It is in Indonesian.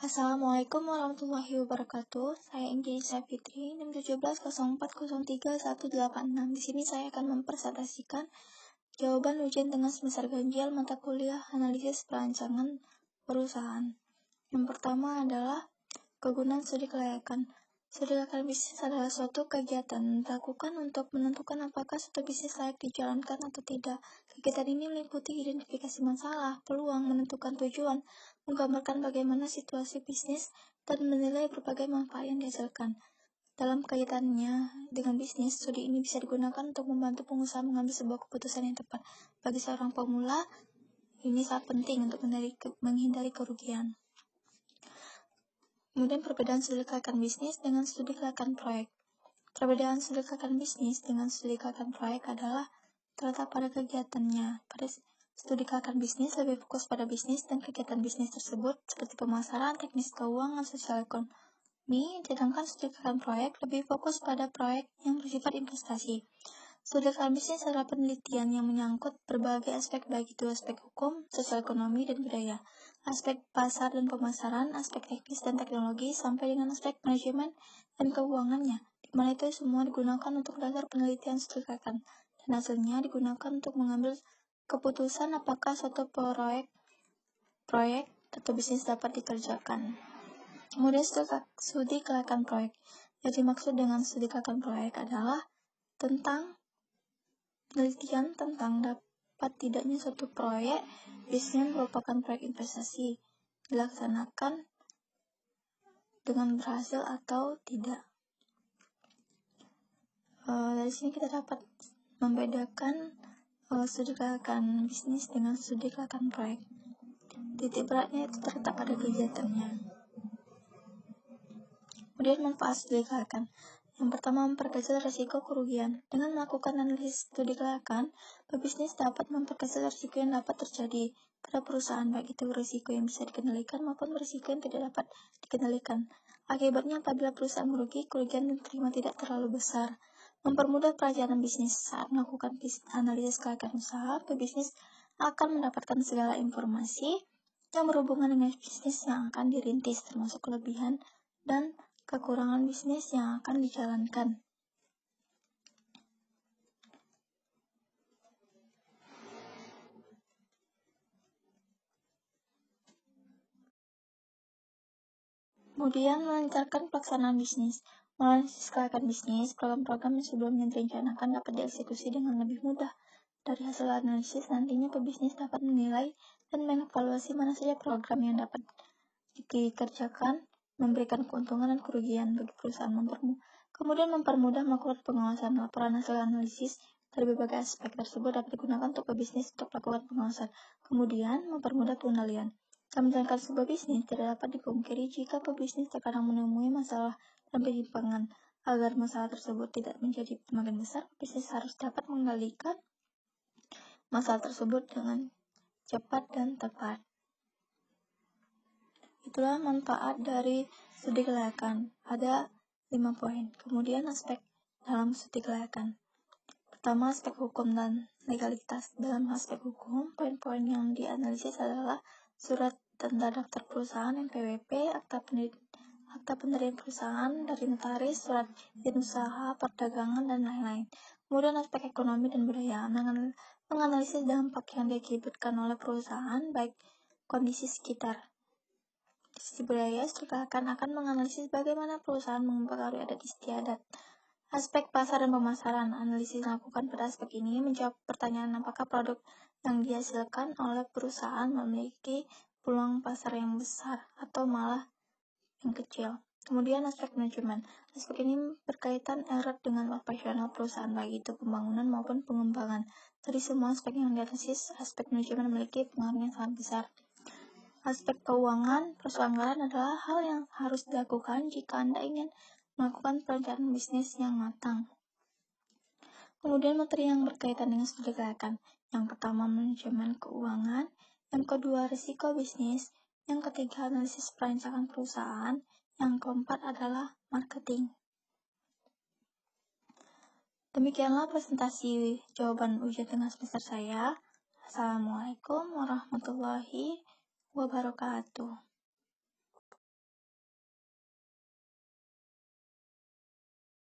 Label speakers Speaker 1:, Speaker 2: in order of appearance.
Speaker 1: Assalamualaikum warahmatullahi wabarakatuh. Saya Inggris Fitri, NIM 1704031186. Di sini saya akan mempresentasikan jawaban ujian tengah semester ganjil mata kuliah analisis perancangan perusahaan. Yang pertama adalah kegunaan studi kelayakan. Studi kelayakan bisnis adalah suatu kegiatan dilakukan untuk menentukan apakah suatu bisnis layak dijalankan atau tidak. Kegiatan ini meliputi identifikasi masalah, peluang, menentukan tujuan, menggambarkan bagaimana situasi bisnis, dan menilai berbagai manfaat yang dihasilkan. Dalam kaitannya dengan bisnis, studi ini bisa digunakan untuk membantu pengusaha mengambil sebuah keputusan yang tepat. Bagi seorang pemula, ini sangat penting untuk menghindari kerugian. Kemudian perbedaan studi kelayakan bisnis dengan studi kelayakan proyek. Perbedaan studi kelayakan bisnis dengan studi kelayakan proyek adalah terletak pada kegiatannya. Pada studi kelayakan bisnis lebih fokus pada bisnis dan kegiatan bisnis tersebut seperti pemasaran, teknis keuangan, sosial ekonomi, sedangkan studi kelayakan proyek lebih fokus pada proyek yang bersifat investasi. Studi kelayakan bisnis adalah penelitian yang menyangkut berbagai aspek, baik itu aspek hukum, sosial ekonomi, dan budaya, aspek pasar dan pemasaran, aspek teknis dan teknologi, sampai dengan aspek manajemen dan keuangannya, di mana itu semua digunakan untuk dasar penelitian studi kelayakan, dan hasilnya digunakan untuk mengambil keputusan apakah suatu proyek atau bisnis dapat dikerjakan. Kemudian studi kelayakan proyek. Yang dimaksud dengan studi kelayakan proyek adalah tentang penelitian tentang dapat tidaknya suatu proyek bisnis merupakan proyek investasi dilaksanakan dengan berhasil atau tidak. Dari sini kita dapat membedakan studi kelayakan bisnis dengan studi kelayakan proyek. Titik beratnya itu terletak pada kegiatannya. Kemudian manfaat studi kelayakan. Yang pertama, memperkecil risiko kerugian. Dengan melakukan analisis studi kelayakan, pebisnis dapat memperkecil risiko yang dapat terjadi pada perusahaan, baik itu risiko yang bisa dikendalikan maupun risiko yang tidak dapat dikendalikan. Akibatnya, apabila perusahaan merugi, kerugian yang diterima tidak terlalu besar. Mempermudah perencanaan bisnis. Saat melakukan analisis kelayakan usaha, pebisnis akan mendapatkan segala informasi yang berhubungan dengan bisnis yang akan dirintis, termasuk kelebihan dan kekurangan bisnis yang akan dijalankan. Kemudian melancarkan pelaksanaan bisnis. Menganalisis kelayakan bisnis, program-program yang sebelumnya direncanakan dapat dieksekusi dengan lebih mudah. Dari hasil analisis, nantinya pebisnis dapat menilai dan mengevaluasi mana saja program yang dapat dikerjakan, memberikan keuntungan dan kerugian bagi perusahaan. Kemudian mempermudah melakukan pengawasan. Laporan hasil analisis dari berbagai aspek tersebut dapat digunakan untuk pebisnis untuk melakukan pengawasan. Kemudian mempermudah pengendalian. Dalam menjalankan sebuah bisnis, tidak dapat dipungkiri jika pebisnis terkadang menemui masalah dan penyimpangan. Agar masalah tersebut tidak menjadi semakin besar, pebisnis harus dapat mengendalikan masalah tersebut dengan cepat dan tepat. Itulah manfaat dari studi kelayakan. Ada 5 poin. Kemudian aspek dalam studi kelayakan. Pertama, aspek hukum dan legalitas. Dalam aspek hukum, poin-poin yang dianalisis adalah surat tanda daftar perusahaan (NPWP), akta pendirian perusahaan dari notaris, surat izin usaha, perdagangan, dan lain-lain. Kemudian aspek ekonomi dan budaya. Menganalisis dampak yang diakibatkan oleh perusahaan, baik kondisi sekitar. Di sisi budaya, studi kelayakan akan menganalisis bagaimana perusahaan mempengaruhi adat istiadat. Aspek pasar dan pemasaran. Analisis dilakukan pada aspek ini menjawab pertanyaan apakah produk yang dihasilkan oleh perusahaan memiliki peluang pasar yang besar atau malah yang kecil. Kemudian aspek manajemen. Aspek ini berkaitan erat dengan operasional perusahaan, baik itu pembangunan maupun pengembangan. Dari semua aspek yang dianalisis, aspek manajemen memiliki pengaruh yang sangat besar. Aspek keuangan, persoalan adalah hal yang harus dilakukan jika Anda ingin melakukan perencanaan bisnis yang matang. Kemudian materi yang berkaitan dengan studi kelayakan. Yang pertama, manajemen keuangan. Yang kedua, risiko bisnis. Yang ketiga, analisis perancangan perusahaan. Yang keempat adalah marketing. Demikianlah presentasi jawaban ujian tengah semester saya. Assalamualaikum warahmatullahi wabarakatuh.